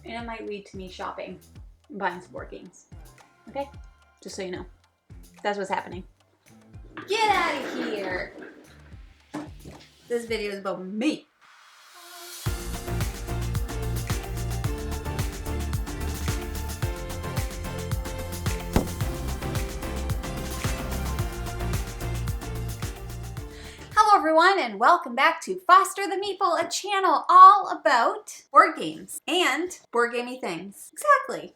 And it might lead to me shopping and buying some board games. Okay? Just so you know. That's what's happening. Get out of here! This video is about me. Hello everyone and welcome back to Foster the Meeple, a channel all about board games and board gamey things. Exactly.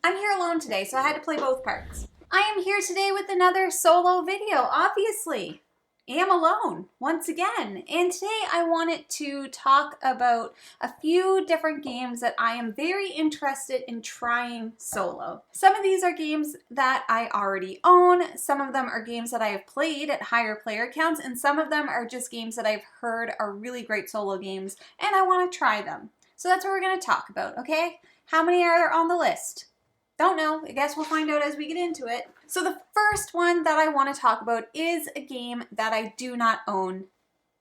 I'm here alone today, so I had to play both parts. I am here today with another solo video, obviously. I am alone once again, and today I wanted to talk about a few different games that I am very interested in trying solo. Some of these are games that I already own, some of them are games that I have played at higher player counts, and some of them are just games that I've heard are really great solo games and I want to try them. So that's what we're going to talk about, okay? How many are there on the list? Don't know. I guess we'll find out as we get into it. So the first one that I want to talk about is a game that I do not own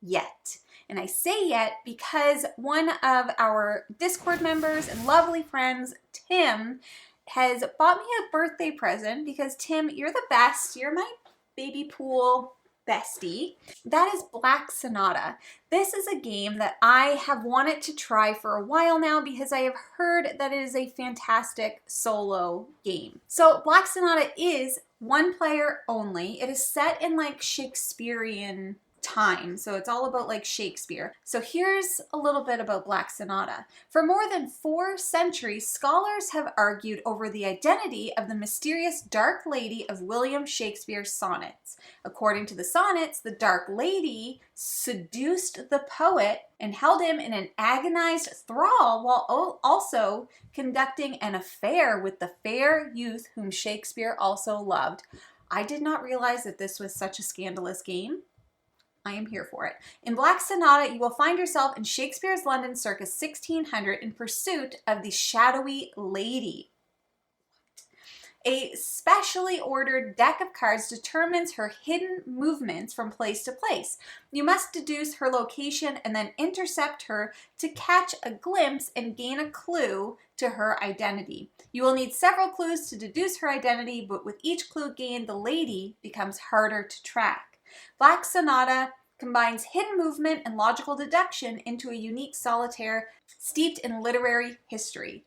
yet. And I say yet because one of our Discord members and lovely friends, Tim, has bought me a birthday present because Tim, you're the best. You're my baby pool bestie. That is Black Sonata. This is a game that I have wanted to try for a while now because I have heard that it is a fantastic solo game. So Black Sonata is one player only. It is set in like Shakespearean time, so it's all about like Shakespeare. So here's a little bit about Black Sonata. For more than 4 centuries, scholars have argued over the identity of the mysterious Dark Lady of William Shakespeare's sonnets. According to the sonnets, the Dark Lady seduced the poet and held him in an agonized thrall while also conducting an affair with the fair youth whom Shakespeare also loved. I did not realize that this was such a scandalous game. I am here for it. In Black Sonata, you will find yourself in Shakespeare's London circa 1600 in pursuit of the shadowy lady. A specially ordered deck of cards determines her hidden movements from place to place. You must deduce her location and then intercept her to catch a glimpse and gain a clue to her identity. You will need several clues to deduce her identity, but with each clue gained, the lady becomes harder to track. Black Sonata combines hidden movement and logical deduction into a unique solitaire steeped in literary history.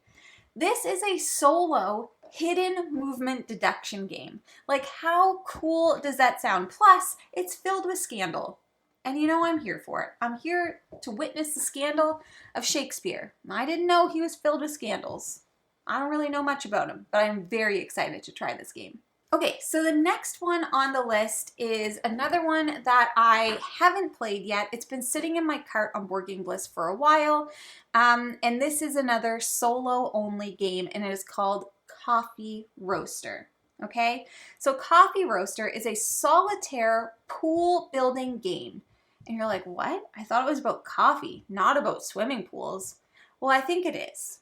This is a solo hidden movement deduction game. Like, how cool does that sound? Plus, it's filled with scandal. And you know I'm here for it. I'm here to witness the scandal of Shakespeare. I didn't know he was filled with scandals. I don't really know much about him, but I'm very excited to try this game. Okay, so the next one on the list is another one that I haven't played yet. It's been sitting in my cart on Board Game Bliss for a while, and this is another solo-only game, and it is called Coffee Roaster. Okay, so Coffee Roaster is a solitaire pool building game. And you're like, what? I thought it was about coffee, not about swimming pools. Well, I think it is,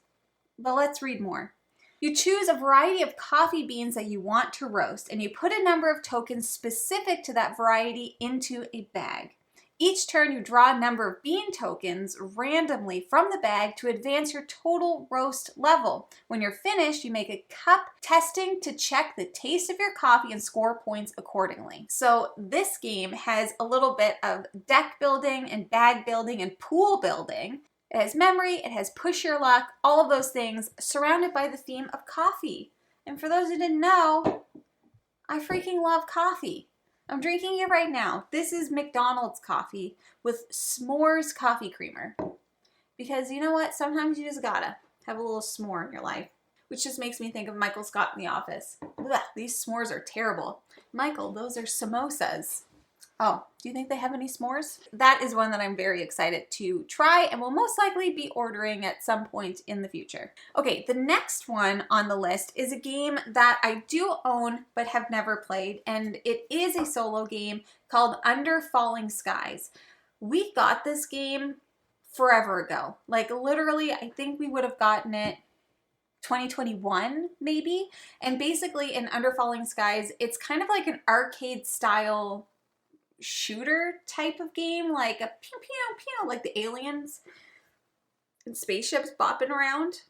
but let's read more. You choose a variety of coffee beans that you want to roast, and you put a number of tokens specific to that variety into a bag. Each turn, you draw a number of bean tokens randomly from the bag to advance your total roast level. When you're finished, you make a cup testing to check the taste of your coffee and score points accordingly. So this game has a little bit of deck building and bag building and pool building. It has memory, it has push your luck, all of those things surrounded by the theme of coffee. And for those who didn't know, I freaking love coffee. I'm drinking it right now. This is McDonald's coffee with s'mores coffee creamer. Because you know what? Sometimes you just gotta have a little s'more in your life. Which just makes me think of Michael Scott in The Office. Ugh, these s'mores are terrible. Michael, those are samosas. Oh, do you think they have any s'mores? That is one that I'm very excited to try and will most likely be ordering at some point in the future. Okay, the next one on the list is a game that I do own but have never played, and it is a solo game called Under Falling Skies. We got this game forever ago. Like literally, I think we would have gotten it 2021 maybe. And basically in Under Falling Skies, it's kind of like an arcade style shooter type of game, like a pew pew pew, like the aliens and spaceships bopping around.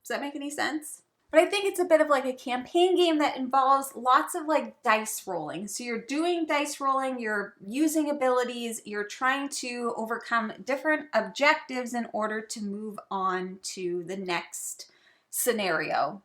Does that make any sense? But I think it's a bit of like a campaign game that involves lots of like dice rolling. So you're doing dice rolling, you're using abilities, you're trying to overcome different objectives in order to move on to the next scenario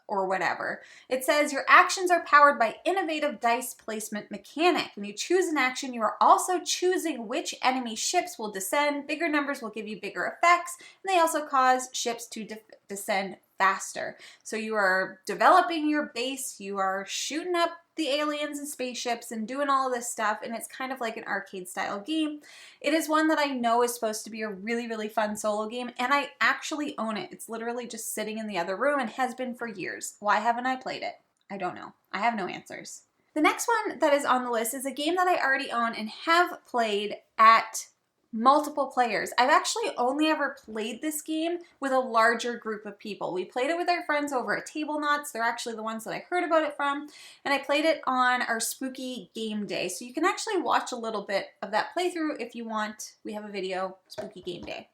or whatever. It says your actions are powered by innovative dice placement mechanic. When you choose an action, you are also choosing which enemy ships will descend. Bigger numbers will give you bigger effects, and they also cause ships to descend faster. So you are developing your base, you are shooting up the aliens and spaceships and doing all of this stuff, and it's kind of like an arcade style game. It is one that I know is supposed to be a really, really fun solo game, and I actually own it. It's literally just sitting in the other room and has been for years. Why haven't I played it? I don't know. I have no answers. The next one that is on the list is a game that I already own and have played at multiple players. I've actually only ever played this game with a larger group of people. We played it with our friends over at Table Knots. They're actually the ones that I heard about it from. And I played it on our spooky game day. So you can actually watch a little bit of that playthrough if you want. We have a video, spooky game day.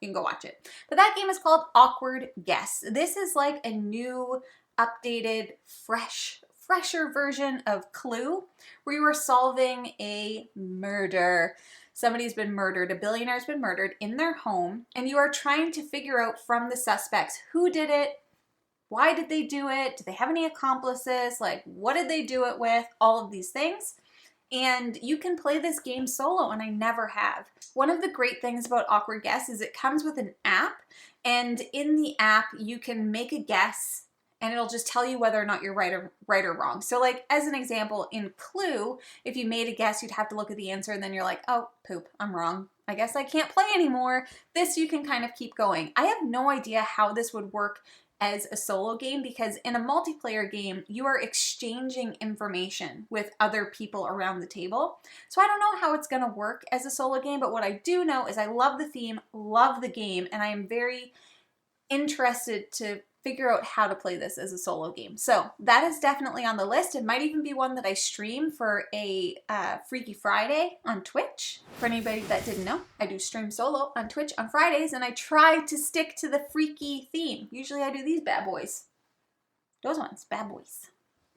You can go watch it. But that game is called Awkward Guess. This is like a new, updated, fresher version of Clue, where you are solving a murder. Somebody's been murdered, a billionaire's been murdered in their home, and you are trying to figure out from the suspects who did it, why did they do it, do they have any accomplices, like what did they do it with, all of these things. And you can play this game solo, and I never have. One of the great things about Awkward Guess is it comes with an app, and in the app you can make a guess and it'll just tell you whether or not you're right or wrong. So like as an example, in Clue, if you made a guess, you'd have to look at the answer and then you're like, oh, poop, I'm wrong. I guess I can't play anymore. This you can kind of keep going. I have no idea how this would work as a solo game, because in a multiplayer game, you are exchanging information with other people around the table. So I don't know how it's gonna work as a solo game, but what I do know is I love the theme, love the game, and I am very interested to figure out how to play this as a solo game. So that is definitely on the list. It might even be one that I stream for a Freaky Friday on Twitch. For anybody that didn't know, I do stream solo on Twitch on Fridays, and I try to stick to the freaky theme. Usually I do these bad boys. Those ones, bad boys.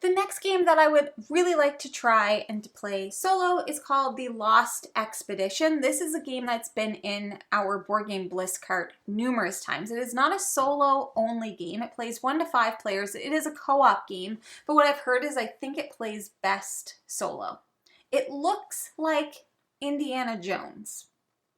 The next game that I would really like to try and to play solo is called The Lost Expedition. This is a game that's been in our Board Game Bliss cart numerous times. It is not a solo only game. It plays 1 to 5 players. It is a co-op game, but what I've heard is I think it plays best solo. It looks like Indiana Jones,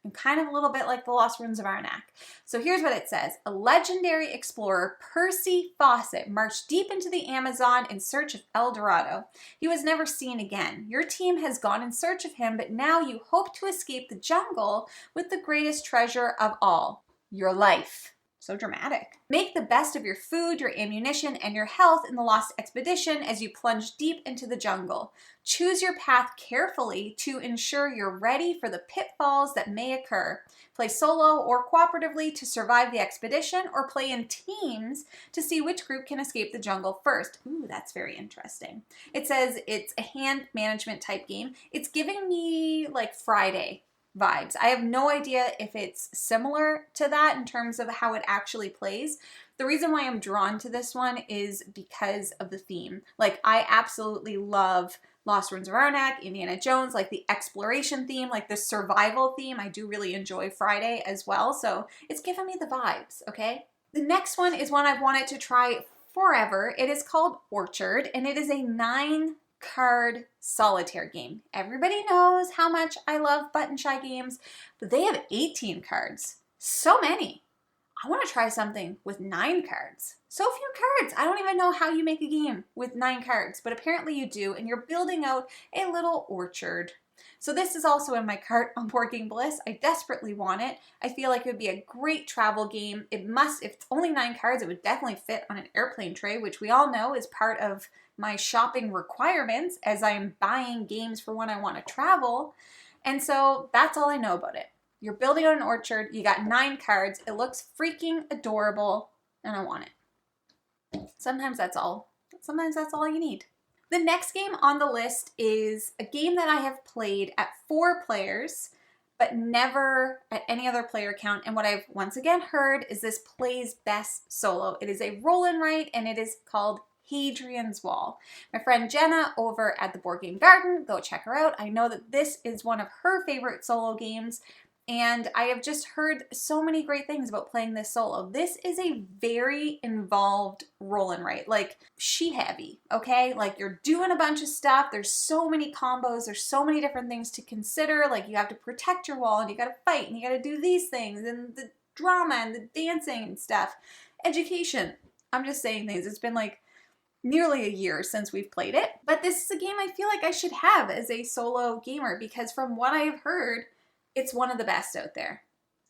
and kind of a little bit like The Lost Ruins of Arnak. So here's what it says. A legendary explorer, Percy Fawcett, marched deep into the Amazon in search of El Dorado. He was never seen again. Your team has gone in search of him, but now you hope to escape the jungle with the greatest treasure of all, your life. So dramatic. Make the best of your food, your ammunition, and your health in the Lost Expedition as you plunge deep into the jungle. Choose your path carefully to ensure you're ready for the pitfalls that may occur. Play solo or cooperatively to survive the expedition, or play in teams to see which group can escape the jungle first. Ooh, that's very interesting. It says it's a hand management type game. It's giving me like Friday vibes. I have no idea if it's similar to that in terms of how it actually plays. The reason why I'm drawn to this one is because of the theme. Like, I absolutely love Lost Ruins of Arnak, Indiana Jones, like the exploration theme, like the survival theme. I do really enjoy Friday as well, so it's giving me the vibes, okay? The next one is one I've wanted to try forever. It is called Orchard, and it is a 9-card solitaire game. Everybody knows how much I love Button Shy games, but they have 18 cards. So many. I want to try something with 9 cards. So few cards. I don't even know how you make a game with 9 cards, but apparently you do, and you're building out a little orchard. So this is also in my cart on Board Game Bliss. I desperately want it. I feel like it would be a great travel game. It must, if it's only 9 cards, it would definitely fit on an airplane tray, which we all know is part of my shopping requirements as I'm buying games for when I want to travel. And so that's all I know about it. You're building out an orchard, you got 9 cards, it looks freaking adorable, and I want it. Sometimes that's all you need. The next game on the list is a game that I have played at 4 players, but never at any other player count. And what I've once again heard is this plays best solo. It is a roll and write, and it is called Hadrian's Wall. My friend Jenna over at the Board Game Garden, go check her out. I know that this is one of her favorite solo games, and I have just heard so many great things about playing this solo. This is a very involved roll and write, like she-heavy, okay? Like you're doing a bunch of stuff. There's so many combos. There's so many different things to consider. Like you have to protect your wall, and you got to fight, and you got to do these things, and the drama and the dancing and stuff. Education. I'm just saying things. It's been like nearly a year since we've played it, but this is a game I feel like I should have as a solo gamer because from what I've heard, it's one of the best out there.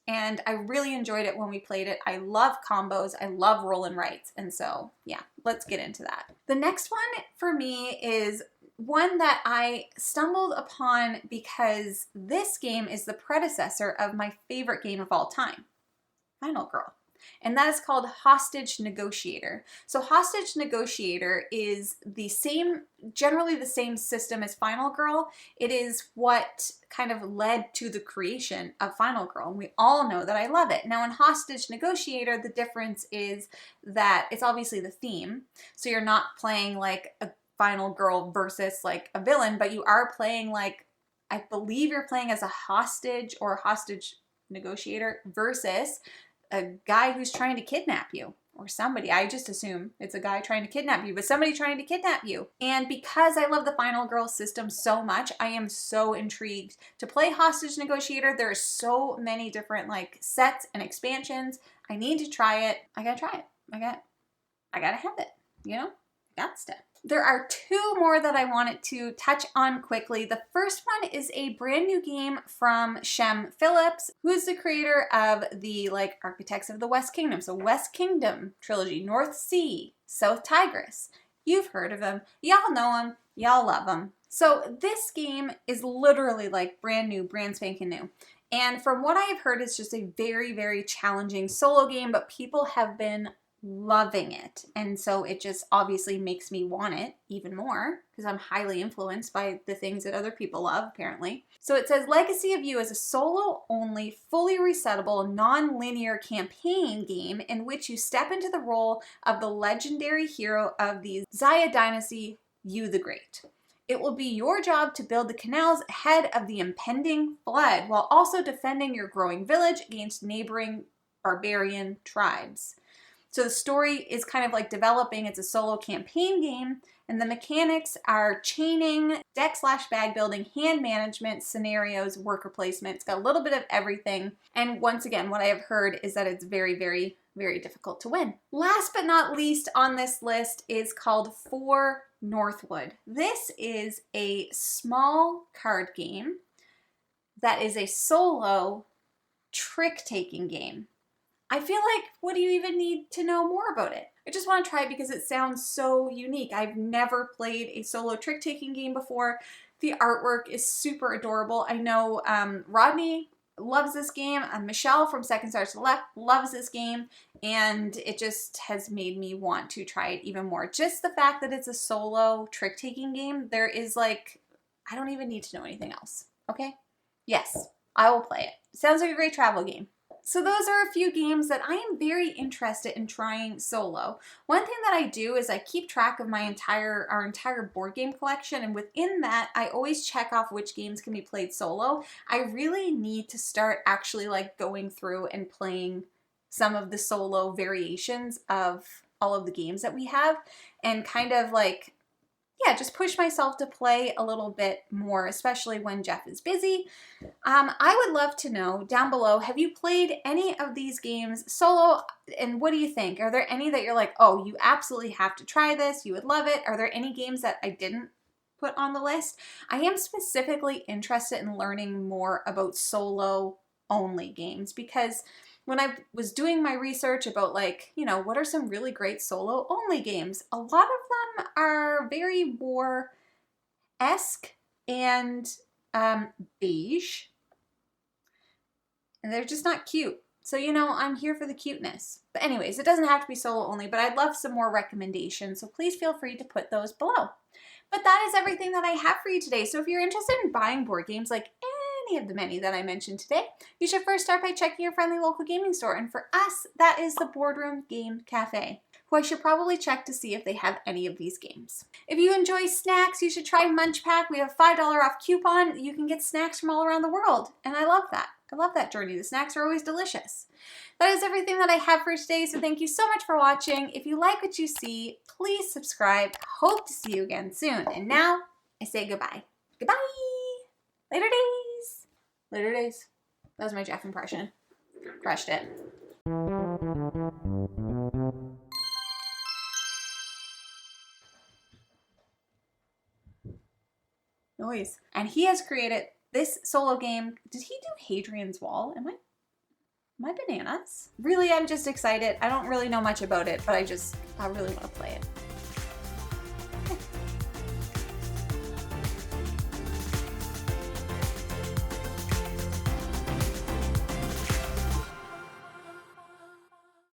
And I really enjoyed it when we played it. I love combos. I love roll and writes. And so, yeah, let's get into that. The next one for me is one that I stumbled upon because this game is the predecessor of my favorite game of all time, Final Girl. And that is called Hostage Negotiator. So Hostage Negotiator is the same, generally the same system as Final Girl. It is what kind of led to the creation of Final Girl. And we all know that I love it. Now in Hostage Negotiator, the difference is that it's obviously the theme. So you're not playing like a Final Girl versus like a villain, but you are playing like, I believe you're playing as a hostage or a hostage negotiator versus a guy who's trying to kidnap you or somebody. I just assume it's a guy trying to kidnap you, but somebody trying to kidnap you. And because I love the Final Girl system so much, I am so intrigued to play Hostage Negotiator. There are so many different like sets and expansions. I need to try it. I gotta try it. I gotta have it, you know? Got stuff. There are two more that I wanted to touch on quickly. The first one is a brand new game from Shem Phillips, who is the creator of the like Architects of the West Kingdom. So West Kingdom trilogy, North Sea, South Tigris. You've heard of them. Y'all know them. Y'all love them. So this game is literally like brand new, brand spanking new. And from what I have heard, it's just a very, very challenging solo game, but people have been loving it. And so it just obviously makes me want it even more because I'm highly influenced by the things that other people love, apparently. So it says Legacy of You is a solo-only, fully resettable, non-linear campaign game in which you step into the role of the legendary hero of the Xia dynasty, You the Great. It will be your job to build the canals ahead of the impending flood while also defending your growing village against neighboring barbarian tribes. So the story is kind of like developing. It's a solo campaign game, and the mechanics are chaining, deck/bag building, hand management, scenarios, worker placement. It's got a little bit of everything. And once again, what I have heard is that it's very, very, very difficult to win. Last but not least on this list is called For Northwood. This is a small card game that is a solo trick-taking game. I feel like, what do you even need to know more about it? I just want to try it because it sounds so unique. I've never played a solo trick-taking game before. The artwork is super adorable. I know Rodney loves this game. Michelle from Second Stars to the Left loves this game. And it just has made me want to try it even more. Just the fact that it's a solo trick-taking game, there is like, I don't even need to know anything else. Okay? Yes, I will play it. Sounds like a great travel game. So those are a few games that I am very interested in trying solo. One thing that I do is I keep track of our entire board game collection, and within that, I always check off which games can be played solo. I really need to start actually like going through and playing some of the solo variations of all of the games that we have, and kind of like, yeah, just push myself to play a little bit more, especially when Jeff is busy. I would love to know down below, have you played any of these games solo, and what do you think? Are there any that you're like, oh, you absolutely have to try this, you would love it? Are there any games that I didn't put on the list? I am specifically interested in learning more about solo-only games because when I was doing my research about like, you know, what are some really great solo-only games, a lot of them are very war-esque and beige, and they're just not cute. So, you know, I'm here for the cuteness. But anyways, it doesn't have to be solo-only, but I'd love some more recommendations, so please feel free to put those below. But that is everything that I have for you today. So if you're interested in buying board games, like any of the many that I mentioned today, you should first start by checking your friendly local gaming store. And for us, that is the Boardroom Game Cafe, who I should probably check to see if they have any of these games. If you enjoy snacks, you should try Munch Pack. We have a $5 off coupon. You can get snacks from all around the world. And I love that. I love that journey. The snacks are always delicious. That is everything that I have for today, so thank you so much for watching. If you like what you see, please subscribe. Hope to see you again soon. And now, I say goodbye. Goodbye! Later days! Later days. That was my Jeff impression. Crushed it. Noise. And he has created this solo game. Did he do Hadrian's Wall? Am I bananas? Really, I'm just excited. I don't really know much about it, but I really want to play it.